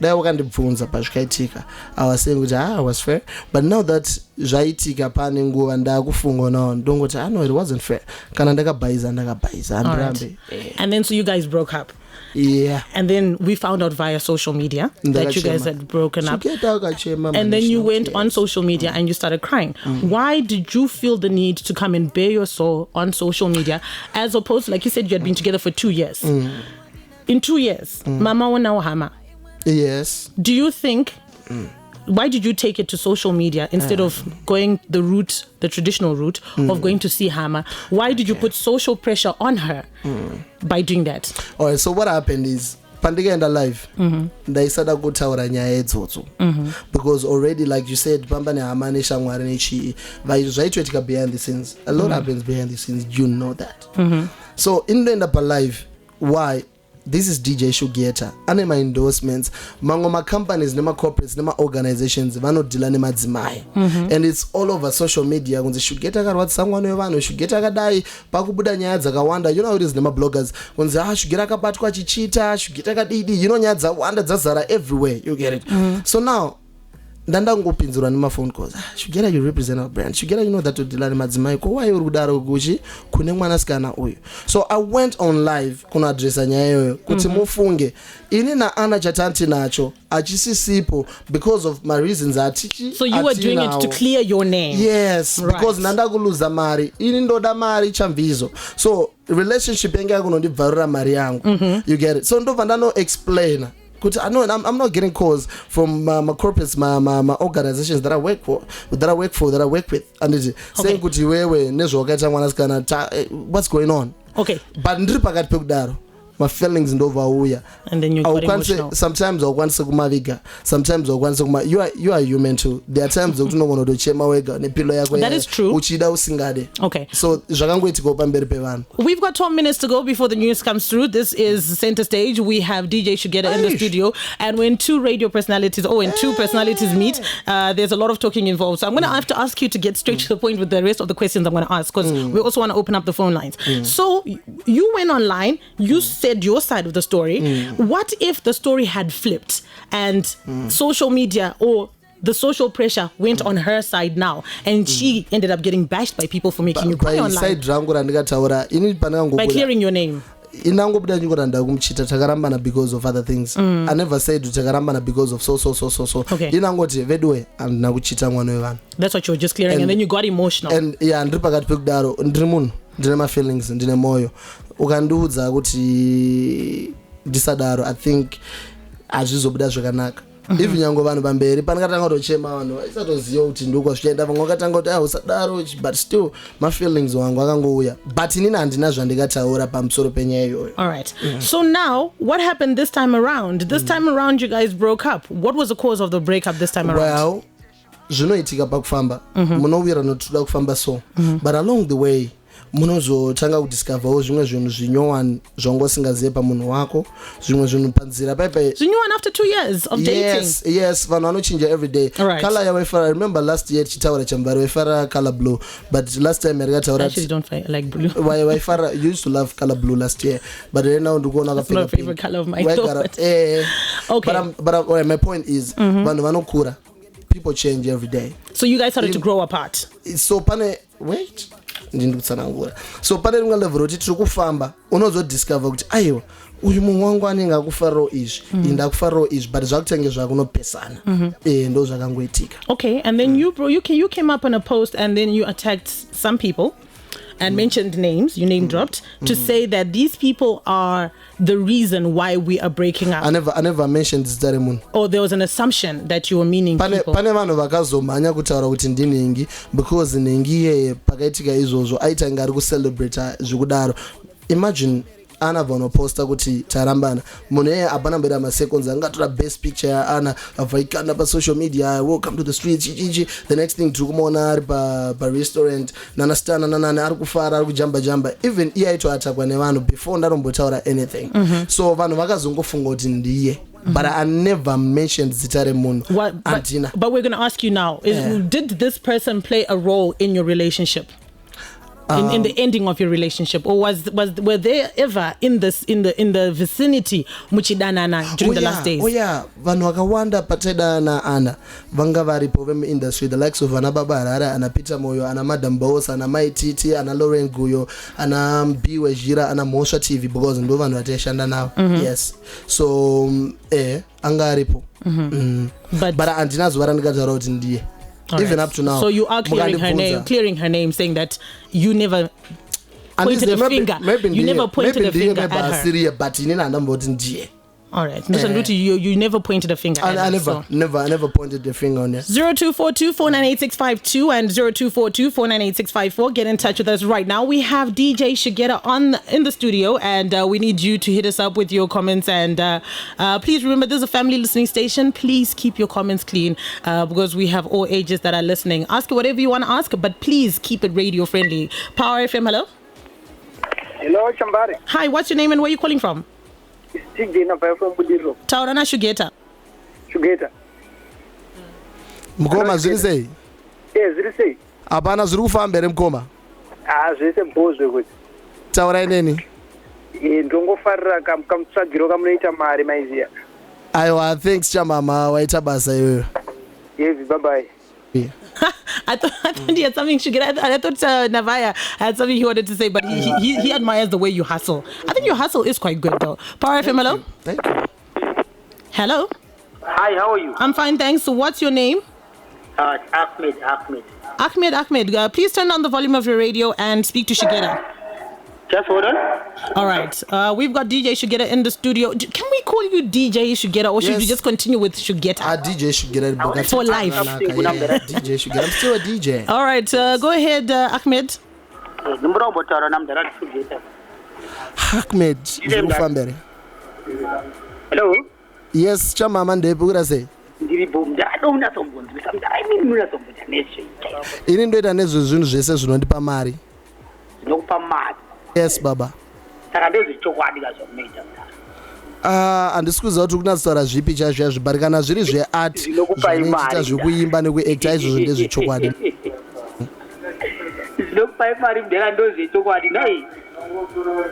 dai wakandibvunza pazvikaitika I was saying kuti I was fair, but now that zvaitika pane nguva ndakufunga nawo ndongoti no, it wasn't fair. Kana ndakabhaiza andirambe. And then so you guys broke up. Yeah. And then we found out via social media that you guys had broken up. And then you went on social media and you started crying. Why did you feel the need to come and bare your soul on social media as opposed to, like you said, you had been together for 2 years? In 2 years, Mama wana hama. Yes. Do you think, why did you take it to social media instead of going the traditional route of going to see Hama? Why did you put social pressure on her by doing that? All right, so what happened is, pandikaenda live, ndaisada kutaura nyaya idzodzo. Because already, like you said, pamba nehama neshamwari nechii, zvaitoitika behind the scenes. A lot happens behind the scenes, you know that. So, indoenda pa live, why? this is DJ Shugeta ane ma endorsements mango ma companies nema corporates nema organizations vanodila nemadzimai and it's all over social media kunzi Shugeta karwadzisa mwana wevanhu Shugeta akadai pakubuda nyaya dzakawanda you know it is nema bloggers kunzi Shugeta akabatwa chichita Shugeta akadidi you know nyaya dzawanda dzazara everywhere you get it so now ndandangopinzurwa nema phone calls Shugeta you represent our brand Shugeta you know that udila nemadzimai ko why uri kudaro kuchi kune mwanasikana uyu so I went on live kuna addressa nyaya yoyo kuti mufunge ini na ana chatanti nacho achisisipo because of my reasons atichi so you were doing it to clear your name yes right. Because ndandakuluza mari ini ndoda mari chamvizo so relationship yangu yakunondibvarura mari yangu you get it so ndobva ndano explain kuti I know I'm not getting calls from my corporates my organizations that I work with and saying kuti wewe nezvawakaita mwanasikana what's going on okay but ndiri pakati pekudaro my feelings ndovauya and then you got emotional sometimes awukwanise kumaviga sometimes awukwanise kuma you are human too there are times zokuti unogona kutochema wega nepilo yako that is true uchida usingade okay so zvakangoitika pamberi pevanhu we've got 12 minutes to go before the news comes through this is Center Stage we have DJ Shugeta in the studio and when two radio personalities when two personalities meet there's a lot of talking involved so I'm going to have to ask you to get straight to the point with the rest of the questions I'm going to ask because we also want to open up the phone lines so you went online you said your side of the story what if the story had flipped and social media or the social pressure went on her side now and she ended up getting bashed by people for making you cry online side rangu randikataura ini by clearing your name inangobuda ndingoranda kumuchita takarambana because of other things I never said takarambana because of so okay. inangoti vedwe andina kuchita mwana wevanhu that's what you were just clearing and then you got emotional and yeah ndiri pakati pekudaro ndiri munhu ndine ma feelings ndine moyo ukandiudza kuti ndisadaro I think azvizobuda zvakanaka even nyango vanhu pamberi panakatanga kutochema vanhu isatoziva kuti ndokwazvichaenda vamwe vakatanga kuti usadaro but still my feelings wangu akangouya but inini handina zvandikataura pamusoro penyaya iyoyo all right so now what happened this time around you guys broke up what was the cause of the breakup this time around well zvinoitika pakufamba munowira notoda kufamba so but along the way munozotanga kudiscoverwo zvimwe zvinhu zvinyowani zvangosingazive pamunhu wako zvimwe zvinhu panzira paipai zvinyowani after 2 years of dating yes vanhu vanochinja every day right. color yawaifara remember last year tichitaura Chamvary waifara color blue but last time yarikataura actually don't like blue waifara you used to love color blue last year but right now ndikuona that's my favorite color of my thought okay but my point is vanhu vanokura people change every day so you guys started to grow apart so pane wait ndikutsanangura so pane rimwe level roti tiri kufamba unozodiscover kuti aiwa uyu munhu wangu anenge akufarirawo izvi ndakufarirawo izvi but zvakutenge zvakunopesana ndo zvakangoitika okay and then you came up on a post and then you attacked some people and mentioned names, you name dropped, to say that these people are the reason why we are breaking up. I never mentioned this Darimun. Or there was an assumption that you were meaning people. Pane vanhu vakazomhanya kutaura kuti ndinengi because nengi yeye pakaitika izvozvo aita ngari kucelebrate zvikudaro. Imagine Ana vanoposta kuti tarambana munhu yeye apana mbera maseconds angatora best picture ya Ana avaikanda pa social media welcome to the streets the next thing tukumuona ari pa restaurant nanastana nanane ari kufara ari kujamba jamba even iye aito atakwa nevanhu before ndarombotaura anything so vanhu vakazongofunga kuti ndiye but I never mentioned zitare munhu antina but we're going to ask you now did this person play a role in your relationship? In the ending of your relationship, or were they ever in the vicinity muchidanana during the last days? Oh yeah, vanhu vakawanda pateda na Ana vanga varipo vemu industry the likes of Ana Baba Harare, Ana Peter Moyo, Ana Madam Boss, Ana Maititi, Ana Lauren Guyo, Ana Mbiwe Jira, Ana Mosha TV because ndo vanhu vateshanda nawo. Yes, so anga aripo but andinazo varandikataura kuti ndiye. All even right. up to now. So you are clearing her name, saying that you never pointed a finger. You never pointed a finger at her. But you all right. You never pointed a finger at her. I never pointed the finger on her. 0242-498-652 and 0242-498-654. Get in touch with us right now. We have DJ Shugeta in the studio, and we need you to hit us up with your comments. And please remember, this is a family listening station. Please keep your comments clean because we have all ages that are listening. Ask whatever you want to ask, but please keep it radio friendly. Power FM, hello. Hello, Chamvary. Hi, what's your name and where are you calling from? Sijena vaya from Budiro. Taura na Shugeta. Shugeta. Mukoma zviri sei? Zviri sei? Hapana zviri kufamba here mukoma? Zvese mbozwe kuti. Taurai neni? Ndongofarira kamutsvagiro kamunoita mari maiziya. Aiwa, thanks chamama, waita basa iyoyo. Yes, bye-bye. Yeah. I thought he had something Shugeta. I thought Navaya had something he wanted to say, but he admires the way you hustle. I think your hustle is quite good though. Power FM, hello? Thank you. Hello? Hi, how are you? I'm fine, thanks. So what's your name? Ahmed. Ahmed, please turn down the volume of your radio and speak to Shugeta. Just hold on. All right. We've got DJ Shugeta in the studio. Can we call you DJ Shugeta, or should Yes. we just continue with Shugeta? DJ Shugeta For life. DJ Shugeta. I'm still a DJ. All right. Go ahead, Ahmed. Ahmed, zviri kufamba here? Hello? Yes, chamama ndepukira sei? Ini ndoita nezve zvinhu zvese zvinondipa mari. Yes, baba. Handisi kuziva kuti kunatsotaura zvipi chazvo zvibhari kana zviri zveart zvinoita zvekuimba nekuacta izvozvo ndezvechokwadi.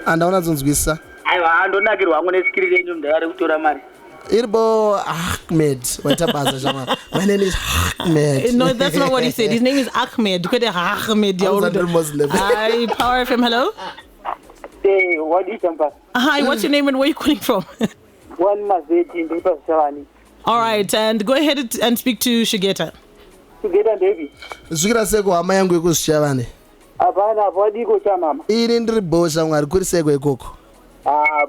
Handaona dzonzwisisa. Iripo Ahmed, waita basa chama. My name is Ahmed. No, that's not what he said. His name is Ahmed. Ahmed. Muslim. Hi, Power FM. Hello. Hey, what is your Hi, what's your name and where are you calling from? One Mazeti, All right, and go ahead and speak to Shugeta. Shugeta, baby. Zvikira seko hama yangu yekusvichavane. Hapana, wadiko chamama. Iri ndiri bhosha mwari kuri seko ikoko.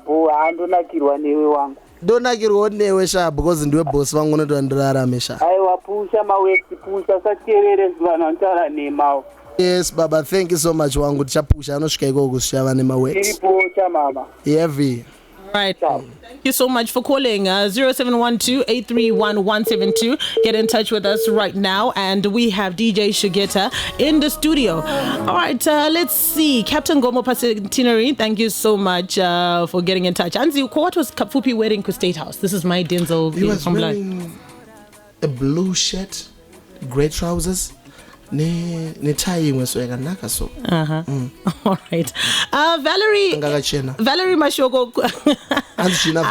Bo, handonakirwa newe wangu. Ndonakirwa newe sha because ndiwe boss vangu unotoda ndirarame sha. Aiwa, pusha maweki, pusha saterere zvana ntara nemawo. Yes, Baba, thank you so much wangu tichapusha anosvika ikoko kusvichavane maweks. Iripo chamama. Heavy. Right. Thank you so much for calling 0712-831-172. Get in touch with us right now, and we have DJ Shugeta in the studio. All right, let's see. Captain Gomo Pasentinary, thank you so much for getting in touch. Anzi, what was Kapfupi wearing to State House? This is my Denzel. He was wearing a blue shirt, grey trousers, ne tie imwe so yakanaka so. All right. Valerie Mashoko. Anzina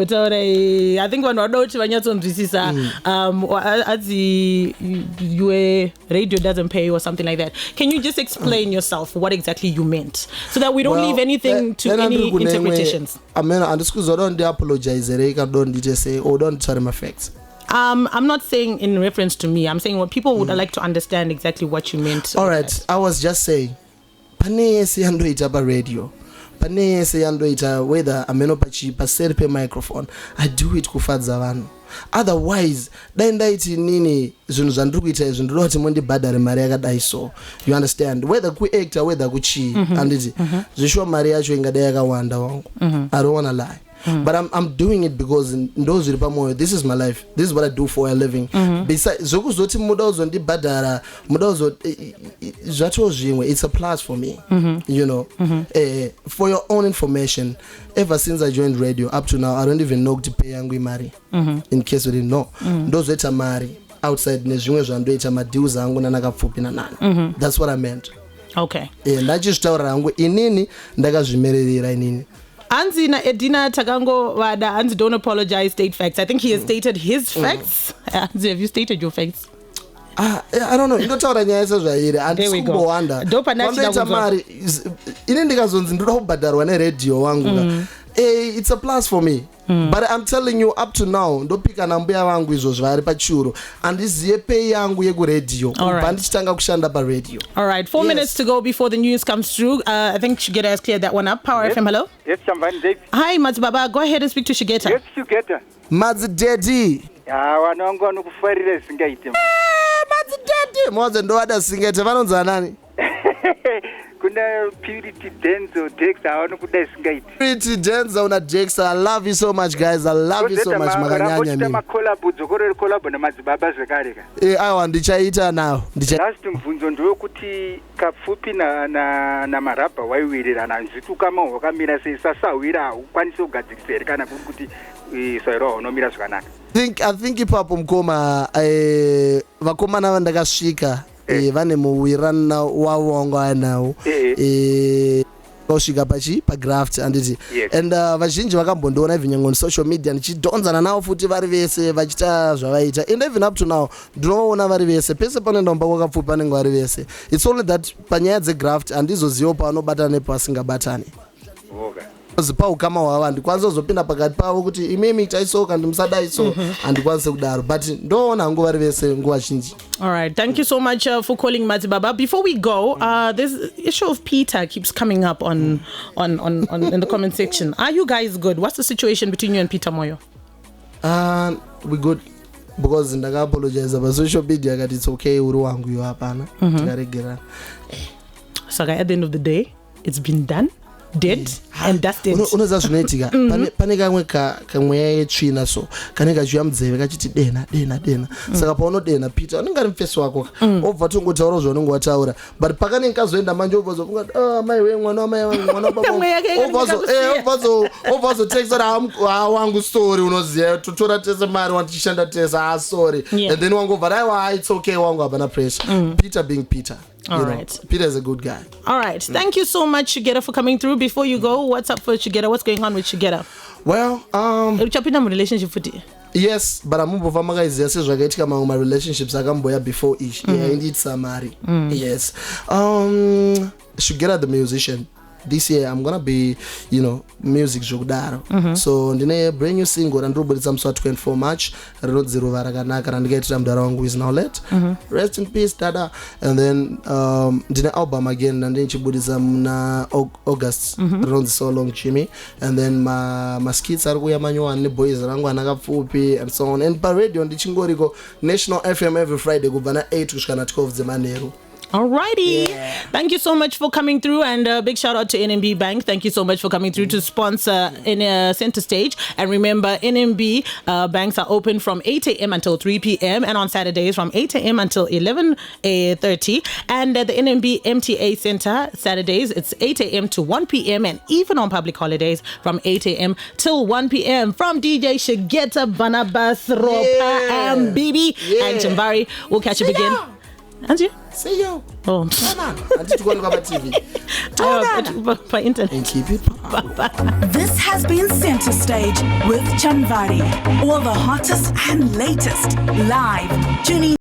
Valerie. I think vanhu vanoda kuti vanyatsonzwisisa your radio doesn't pay or something like that. Can you just explain yourself what exactly you meant so that we don't leave anything to any interpretations? I mean, don't apologize, don't say, oh, don't tell my facts. I'm not saying in reference to me. I'm saying what people would like to understand exactly what you meant. All right, I was just saying, panese yandoita pa radio, panese yandoita whether ameno pachi paseri pe microphone, I do it kufadza vanhu. Otherwise, ndaiti nini zvinhu zvandiri kuita izvi ndinoda kuti mundibhadhare mari yakadai so. You understand? Whether kuactor, whether kuchi, anditi zvishuwa mari yacho ingadai yakawanda wangu. I don't want to lie. But I'm doing it because this is my life. This is what I do for a living. Besides, it's a plus for me. You know, for your own information, ever since I joined radio up to now, I don't even know to pay Angwi Mari. In case you didn't know, those that are Mari outside that's what I meant. Okay. And just tell Rango inini ndakazvimerera inini. Anzi na Edina Tagango Wada, Anzi, don't apologize, state facts. I think he has stated his facts. Anzi, have you stated your facts? I don't know. There we go. It's a plus for me. But I'm telling you, up to now, don't pick an ambia wangu izo zvari pachuro. And this is pay yangu yegu radio. All right. Radio. All right. 4 minutes to go before the news comes through. I think Shugeta has cleared that one up. Power FM, hello? Yes, Chamvary. Hi, Madzi Baba. Go ahead and speak to Shugeta. Yes, Shugeta. Madzi Daddy. Wanongo wanokufarira singaite. Madzi Daddy. Mwaze ndo wada singete vanonza nani? kuna Purity Denzo Dexter awanokuda singaiti. Purity Denzo una Dexter, I love you so much guys. I love you so much makanyanya mimi. Ma collab dzokore collab na madzibaba zvekare ka. Awa ndichaita now. Last mvunzo ndokuti Kapfupi na marapa waiwirirana nzitu kama wakamira sei sasawira ukwanise kugadzirisa kana kuti sairo unomira zvakanaka. I think ipapo mkoma vakomana vandakasvika vane muwirana wawongo anawo kusvika pagraft anditi and vazhinji vakambondiona even on social media ndichidhonzana navo futi vari vese vachita zvavaita and even up to now ndinoona vari vese pese panoenda mumba kwakapfupi vanenge vari vese. It's only that panyaya dzegraft handizozivo paanobatana nepasingabatani. Paukama hwavo handikwanisa kuzopinda pakati pavo kuti imemi itai so kandi musadai so handikwanise kudaro but ndoona hangu vari vese nguva zhinji. All right, thank you so much for calling Madzibaba. Before we go, this issue of Peter keeps coming up on in the comment section. Are you guys good? What's the situation between you and Peter Moyo? We good because ndaka apologize about social media that it's okay uri wangu yo hapana tikaregerana. So at the end of the day, it's been done. Dead and dusted. Unoza zvinoitika pane kamwe yetsvina so kanenge kachiuya mudzeve kachiti dena saka paunodena Peter unenge ari mufesi wako obva tongotaura zvaunenge wataura but pakanenge kazoenda manje obvazofunga mai we mwana wamai wangu mwana obvazotekisa wangu story unoziva totora tese mari wandishanda tese sorry and then wangobva aiwa it's okay wangu hapana pressure. Peter being Peter. All right. Peter is a good guy. All right. Thank you so much, Shugeta, for coming through. Before you go, what's up for Shugeta? What's going on with Shugeta? Well, relationship with you. Yes, but I'm moving from my relationships akamboya before ish. Yeah, indeed, Samari. Yes. Shugeta the musician. This year I'm gonna be, music jogdaro. So ndine brand new single and robot some sort 24 March. Road zero varakanaka and get to Mdara who is now late. Rest in peace, Dada. And then ndine album again and then chibudism na August. Around so long chimi. And then my skits are kuya manyo and the boys rangu Kapfupi and so on. And pa radio ndichingoriko National FM every Friday go bana 8 kushikana 12 zemanero. Alrighty. Thank you so much for coming through and big shout out to NMB Bank. Thank you so much for coming through to sponsor in Center Stage. And remember, NMB banks are open from 8 a.m. until 3 p.m. and on Saturdays from 8 a.m. until 11:30. And at the NMB MTA Center, Saturdays it's 8 a.m. to 1 p.m. and even on public holidays from 8 a.m. till 1 p.m. From DJ Shugeta, Barnabas, Ropa, and Bibi and Chamvary. We'll catch you again. And you? See you. Oh. And to go on TV. By internet. And keep it. This has been Center Stage with Chamvary. All the hottest and latest live. Tune in.